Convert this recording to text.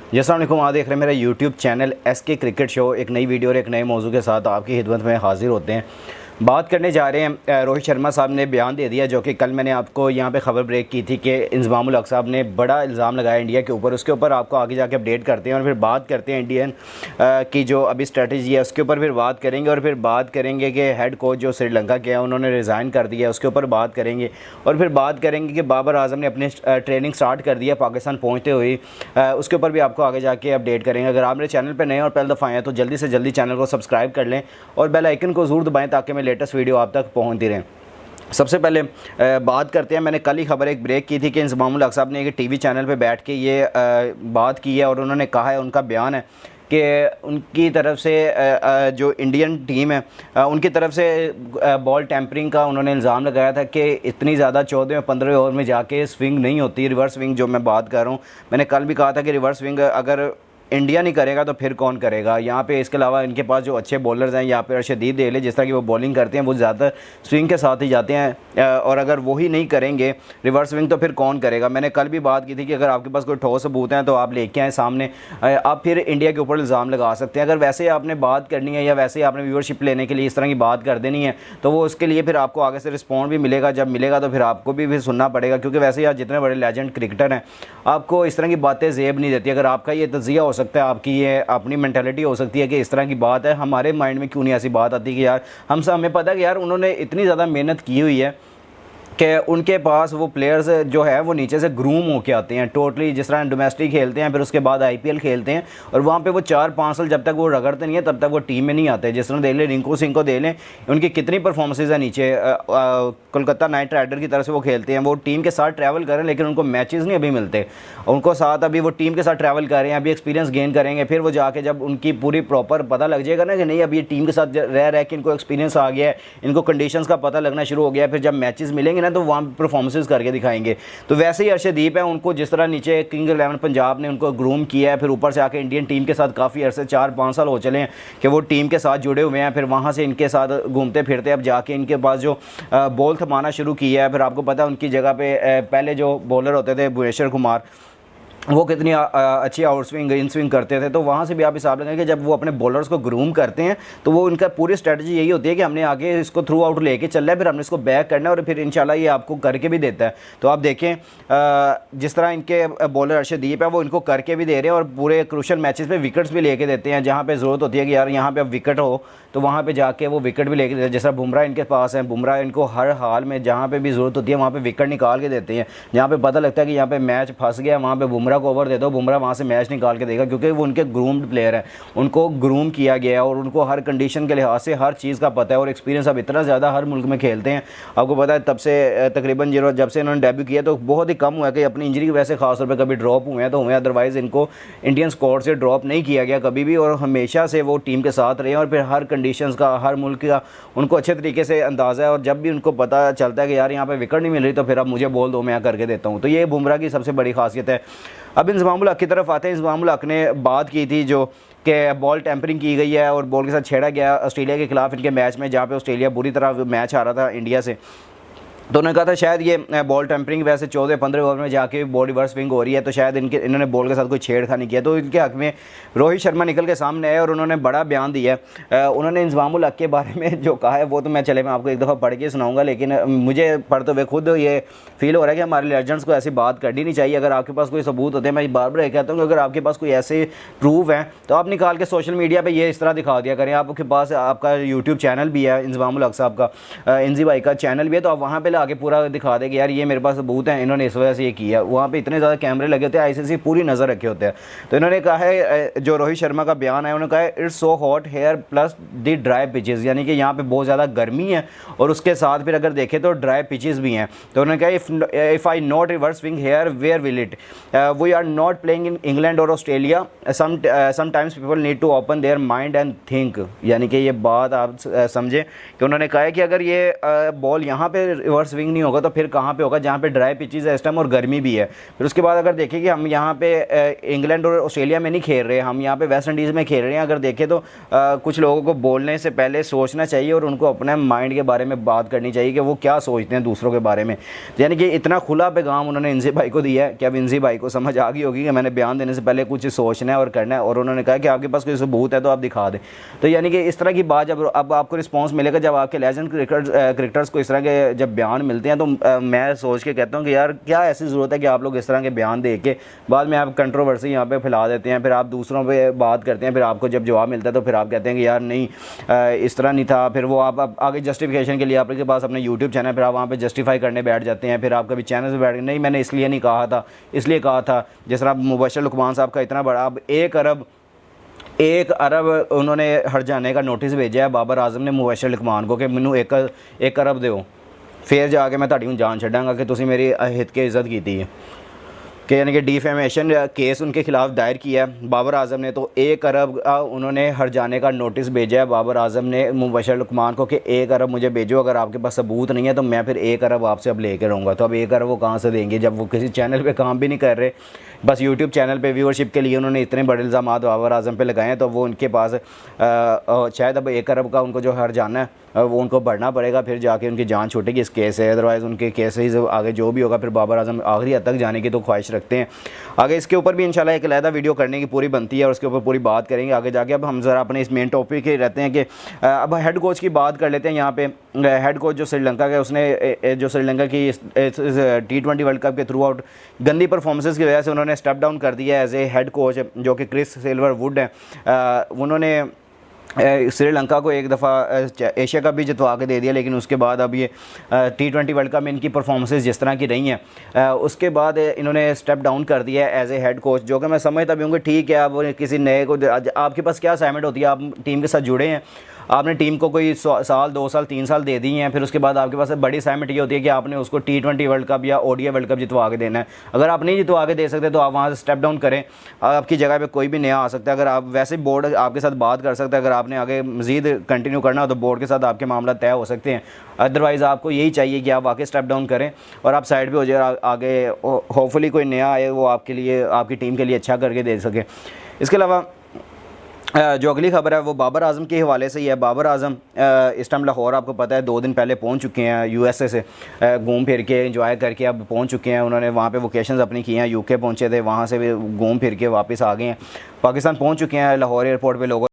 अस्सलाम वालेकुम। आप देख रहे हैं मेरा YouTube channel SK cricket show. एक नई वीडियो और एक नए मौजू के साथ आपकी खिदमत में हाजिर होते हैं। बात करने जा रहे हैं, रोहित शर्मा साहब ने बयान दे दिया, जो कि कल मैंने आपको यहाँ पे ख़बर ब्रेक की थी कि इंज़मामुल हक़ साहब ने बड़ा इल्ज़ाम लगाया इंडिया के ऊपर। उसके ऊपर आपको आगे जाके अपडेट करते हैं और फिर बात करते हैं इंडियन की जो अभी स्ट्रेटजी है उसके ऊपर फिर बात करेंगे। और फिर बात करेंगे कि हेड कोच जो श्रीलंका के हैं उन्होंने रिज़ाइन कर दिया, उसके ऊपर बात करेंगे। और फिर बात करेंगे कि बाबर आजम ने अपनी ट्रेनिंग स्टार्ट कर दिया पाकिस्तान पहुँचते हुए, उसके ऊपर भी आपको आगे जाके अपडेट करेंगे। अगर आप मेरे चैनल पर नए और पहली दफ़ा आए हैं तो जल्दी से जल्दी चैनल को सब्सक्राइब कर लें और बेल आइकन को ज़रूर दबाएँ ताकि मैं लेटेस्ट वीडियो आप तक पहुँचती रहें। सबसे पहले बात करते हैं, मैंने कल ही खबर एक ब्रेक की थी कि इंज़मामुल हक़ साहब ने एक टीवी चैनल पे बैठ के ये बात की है और उन्होंने कहा है, उनका बयान है कि उनकी तरफ से जो इंडियन टीम है उनकी तरफ से बॉल टेम्परिंग का उन्होंने इल्ज़ाम लगाया था कि इतनी ज़्यादा 14 और 15 ओवर में जाके स्विंग नहीं होती, रिवर्स स्विंग जो मैं बात कर रहा हूँ। मैंने कल भी कहा था कि रिवर्स स्विंग अगर इंडिया नहीं करेगा तो फिर कौन करेगा यहाँ पे। इसके अलावा इनके पास जो अच्छे बॉलर्स हैं यहाँ पे अर्शदीप देले, जिस तरह की वो बॉलिंग करते हैं वो ज़्यादा स्विंग के साथ ही जाते हैं, और अगर वही नहीं करेंगे रिवर्स स्विंग तो फिर कौन करेगा। मैंने कल भी बात की थी कि अगर आपके पास कोई ठोस सबूत हैं तो आप लेके आए सामने, आप फिर इंडिया के ऊपर इल्ज़ाम लगा सकते हैं। अगर वैसे आपने बात करनी है या वैसे आपने व्यूअरशिप लेने के लिए इस तरह की बात कर देनी है तो वो उसके लिए फिर आपको आगे से रिस्पॉन्ड भी मिलेगा। जब मिलेगा तो फिर आपको भी फिर सुनना पड़ेगा, क्योंकि वैसे ही आप जितने बड़े लेजेंड क्रिकेटर हैं आपको इस तरह की बातें ज़ेब नहीं देती। अगर आपका ये तज़िया हो सकता है, आपकी ये अपनी मेंटालिटी हो सकती है कि इस तरह की बात है, हमारे माइंड में क्यों नहीं ऐसी बात आती कि यार हमें पता है कि यार उन्होंने इतनी ज़्यादा मेहनत की हुई है कि उनके पास वो प्लेयर्स जो है वो नीचे से ग्रूम होके आते हैं टोटली। जिस तरह डोमेस्टिक खेलते हैं फिर उसके बाद IPL खेलते हैं और वहाँ पे वो 4-5 साल जब तक वो रगड़ते नहीं है तब तक वो टीम में नहीं आते। जिस तरह देख लें रिंकू सिंह को दे लें, उनकी कितनी परफॉर्मेंसेज है नीचे, कोलकाता नाइट राइडर की तरफ से वो खेलते हैं, वो टीम के साथ ट्रैवल करें लेकिन उनको मैचेस नहीं अभी मिलते, उनको साथ अभी वो टीम के साथ ट्रैवल कर रहे हैं, अभी एक्सपीरियंस गेन करेंगे। फिर वो जाके जब उनकी पूरी प्रॉपर पता लग जाएगा ना कि नहीं अब ये टीम के साथ रह रह के इनको एक्सपीरियंस आ गया है, इनको कंडीशंस का पता लगना शुरू हो गया है, फिर जब मैचेस मिलेंगे ना तो वहाँ परफॉर्मेंसेस करके दिखाएंगे। तो वैसे ही अर्शदीप है, उनको जिस तरह नीचे किंग 11 पंजाब ने उनको ग्रूम किया है, फिर ऊपर से आके इंडियन टीम के साथ काफ़ी अरसे 4-5 साल हो चले हैं कि वो टीम के साथ जुड़े हुए हैं, फिर वहाँ से इनके साथ घूमते फिरते अब जाके इनके पास जो बॉल थमाना शुरू किया है। फिर आपको पता है उनकी जगह पे पहले जो बॉलर होते थे भुवनेश्वर कुमार, वो कितनी अच्छी आउट स्विंग इन स्विंग करते थे। तो वहाँ से भी आप हिसाब लगाएं कि जब वो अपने बॉलर्स को ग्रूम करते हैं तो वो उनका पूरी स्ट्रेटजी यही होती है कि हमने आगे इसको थ्रू आउट लेके चलना है, फिर हमने इसको बैक करना है और फिर इंशाल्लाह ये आपको करके भी देता है। तो आप देखें जिस तरह इनके बॉलर अर्शदीप है वो इनको करके भी दे रहे हैं और पूरे क्रूशल मैचेस पे विकेट्स भी लेके देते हैं। जहाँ पे ज़रूरत होती है कि यार यहाँ पे अब विकेट हो तो वहाँ पे जाके वो विकेट भी लेके देते हैं। जैसा बुमराह इनके पास है, बुमराह इनको हर हाल में जहाँ पे भी ज़रूरत होती है वहाँ पे विकेट निकाल के देते हैं। जहाँ पे पता लगता है कि यहाँ पे मैच फंस गया वहाँ पे बुमराह को ओवर दे दो, बुमराह वहाँ से मैच निकाल के देगा, क्योंकि वो उनके ग्रूम्ड प्लेयर हैं, उनको ग्रूम किया गया है और उनको हर कंडीशन के लिहाज से हर चीज़ का पता है और एक्सपीरियंस अब इतना ज़्यादा हर मुल्क में खेलते हैं। आपको पता है तब से तकरीबन जब से इन्होंने डेब्यू किया तो बहुत ही कम हुआ कि अपनी इंजरी की वजह से खासतौर पर कभी ड्रॉप हुए हैं तो हुए, अदरवाइज़ इनको इंडियन स्क्वाड से ड्रॉप नहीं किया गया कभी भी और हमेशा से वो टीम के साथ रहे और फिर हर कंडीशन का हर मुल्क का उनको अच्छे तरीके से अंदाज़ा है। और जब भी उनको पता चलता है कि यार यहाँ पे विकेट नहीं मिल रही तो फिर अब मुझे बोल दो, मैं करके देता हूँ। तो ये बुमराह की सबसे बड़ी खासियत है। अब इंज़मामुल हक़ की तरफ आते हैं। इंज़मामुल हक़ ने बात की थी जो कि बॉल टेम्परिंग की गई है और बॉल के साथ छेड़ा गया ऑस्ट्रेलिया के खिलाफ इनके मैच में, जहाँ पे ऑस्ट्रेलिया बुरी तरह मैच हारा था इंडिया से। तो उन्होंने कहा था शायद ये बॉल टेम्परिंग वैसे 14-15 ओवर में जाके बॉल रिवर्स स्विंग हो रही है तो शायद इन्होंने बॉल के साथ कोई छेड़खानी किया। तो इनके हक़ में रोहित शर्मा निकल के सामने आए और उन्होंने बड़ा बयान दिया है। उन्होंने इंज़मामुल हक़ के बारे में जो कहा है वो तो मैं आपको एक दफ़ा पढ़ के सुनाऊंगा, लेकिन मुझे पढ़ते हुए खुद ये फील हो रहा है कि हमारे लेजेंड्स को ऐसी बात करनी नहीं चाहिए। अगर आपके पास कोई सबूत होते हैं, मैं बार बार ये कहता हूँ कि अगर आपके पास कोई ऐसे प्रूफ हैं तो आप निकाल के सोशल मीडिया पर ये इस तरह दिखा दिया करें। आपके पास आपका यूट्यूब चैनल भी है, इंज़मामुल हक़ साहब का, इंजी भाई का चैनल भी है, तो आप वहाँ पर ला के पूरा दिखा दे कि यार ये मेरे पास सबूत हैं, इन्होंने इस वजह से ये किया। वहाँ पे इतने ज़्यादा कैमरे लगे होते हैं, ICC पूरी नज़र रखे होते हैं। तो इन्होंने कहा है, जो रोहित शर्मा का बयान है, उन्होंने कहा है it's so hot here plus the dry pitches, यानी कि यहाँ पे बहुत ज़्यादा गर्मी है और उसके साथ फिर अगर देखें तो ड्राई पिचेस भी हैं। तो उन्होंने कहा if I not reverse swing here where will it, we are not playing in England और Australia, sometimes people need to open their mind and think. यानी कि ये बात आप समझें कि उन्होंने कहा है कि अगर ये बॉल यहाँ पे रिवर्स ओवर स्विंग नहीं होगा तो फिर कहाँ पे होगा, जहाँ पे ड्राई पिचेस है इस टाइम और गर्मी भी है। फिर उसके बाद अगर देखें कि हम यहाँ पे इंग्लैंड और ऑस्ट्रेलिया में नहीं खेल रहे, हम यहाँ पे वेस्ट इंडीज़ में खेल रहे हैं, अगर देखें तो कुछ लोगों को बोलने से पहले सोचना चाहिए और उनको अपने माइंड के बारे में बात करनी चाहिए कि वो क्या सोचते हैं दूसरों के बारे में। यानी कि इतना खुला पैगाम उन्होंने इंजी भाई को दिया है कि अब इंजी भाई को समझ आ गई होगी कि मैंने बयान देने से पहले कुछ सोचना है और करना है, और उन्होंने कहा कि आपके पास कोई सबूत है तो आप दिखा दें। तो यानी कि इस तरह की बात जब अब आपको रिस्पांस मिलेगा, जब आपके लेजेंड क्रिकेटर्स को इस तरह के जब बयान मिलते हैं, तो मैं सोच के कहता हूँ कि यार क्या ऐसी ज़रूरत है कि आप लोग इस तरह के बयान दे के बाद में आप कंट्रोवर्सी यहाँ पे फैला देते हैं, फिर आप दूसरों पे बात करते हैं, फिर आपको जब जवाब मिलता है तो फिर आप कहते हैं कि यार नहीं इस तरह नहीं था। फिर वो आप आगे जस्टिफिकेशन के लिए आपके पास अपने यूट्यूब चैनल, फिर आप वहाँ पे जस्टिफाई करने बैठ जाते हैं, फिर आप कभी चैनल से बैठ नहीं मैंने इसलिए नहीं कहा था, इसलिए कहा था। जिस तरह मुबशर लुकमान साहब का इतना बड़ा, अब 1 अरब उन्होंने हट जाने का नोटिस भेजा है बाबर आजम ने मुबशर लुकमान को कि मैनू 1 अरब दो, फिर जाके मैं तुहाडी जान छड्डांगा कि तुसीं मेरी हित की इज़्ज़त की है, कि यानी कि डिफेमेशन केस उनके खिलाफ दायर किया है बाबर आजम ने। तो 1 अरब उन्होंने हट जाने का नोटिस भेजा है बाबर आजम ने मुबशर लुकमान को कि 1 अरब मुझे भेजो, अगर आपके पास सबूत नहीं है तो मैं फिर 1 अरब आपसे अब लेकर रहूँगा। तो अब 1 अरब वो कहाँ से देंगे जब वो किसी चैनल पे काम भी नहीं कर रहे, बस यूट्यूब चैनल पे व्यूअरशिप के लिए उन्होंने इतने बड़े इल्ज़ाम बाबर आजम पे लगाए हैं। तो वो उनके पास शायद अब 1 अरब का उनको जो हर जाना है वो उनको भरना पड़ेगा, फिर जाके उनकी जान छूटेगी इस केस से। अदरवाइज़ उनके केसेस आगे जो भी होगा फिर बाबर आजम आखिरी हद तक जाने की तो ख्वाहिश रखते हैं। आगे इसके ऊपर भी इंशाल्लाह एक अलहदा वीडियो करने की पूरी बनती है और उसके ऊपर पूरी बात करेंगे आगे जाके। अब हम ज़रा अपने इस मेन टॉपिक के रहते हैं कि अब हेड कोच की बात कर लेते हैं। यहाँ पे हेड कोच जो श्रीलंका का, उसने जो श्रीलंका की T20 वर्ल्ड कप के थ्रू आउट गंदी परफॉर्मेंसेस की वजह से उन्होंने स्टेप डाउन कर दिया एज ए हेड कोच, जो कि क्रिस सिल्वरवुड हैं। उन्होंने श्रीलंका को एक दफ़ा एशिया कप भी जितवा के दे दिया, लेकिन उसके बाद अब ये T20 वर्ल्ड कप में इनकी परफॉर्मेंसेस जिस तरह की रही हैं उसके बाद इन्होंने स्टेप डाउन कर दिया है एज ए हेड कोच, जो कि मैं समझता भी हूँ कि ठीक है। अब किसी नए को, आपके पास क्या असाइनमेंट होती है, आप टीम के साथ जुड़े हैं, आपने टीम को कोई साल 2 साल 3 साल दे दी हैं, फिर उसके बाद आपके पास बड़ी असाइनमेंट ये होती है कि आपने उसको T20 वर्ल्ड कप या ODI वर्ल्ड कप जितवा के देना है। अगर आप नहीं जितवा के दे सकते तो आप वहाँ से स्टेप डाउन करें, आपकी जगह पे कोई भी नया आ सकता है। अगर आप वैसे बोर्ड आपके साथ बात कर सकता है, अगर आपने आगे मज़ीद कंटिन्यू करना हो तो बोर्ड के साथ आपके मामला तय हो सकते हैं। अदरवाइज़ आपको यही चाहिए कि आप वाकई स्टेप डाउन करें और आप साइड पर हो जाए, आगे होपफुली कोई नया आए वो आपके लिए, आपकी टीम के लिए अच्छा करके दे सके। इसके अलावा जो अगली खबर है वो बाबर आजम के हवाले से ही है। बाबर आजम इस टाइम लाहौर, आपको पता है 2 दिन पहले पहुंच चुके हैं, USA से घूम फिर के एंजॉय करके अब पहुंच चुके हैं। उन्होंने वहाँ पे वोकेशंस अपनी की हैं, UK पहुंचे थे, वहाँ से भी घूम फिर के वापस आ गए हैं, पाकिस्तान पहुंच चुके हैं। लाहौर एयरपोर्ट पे लोगों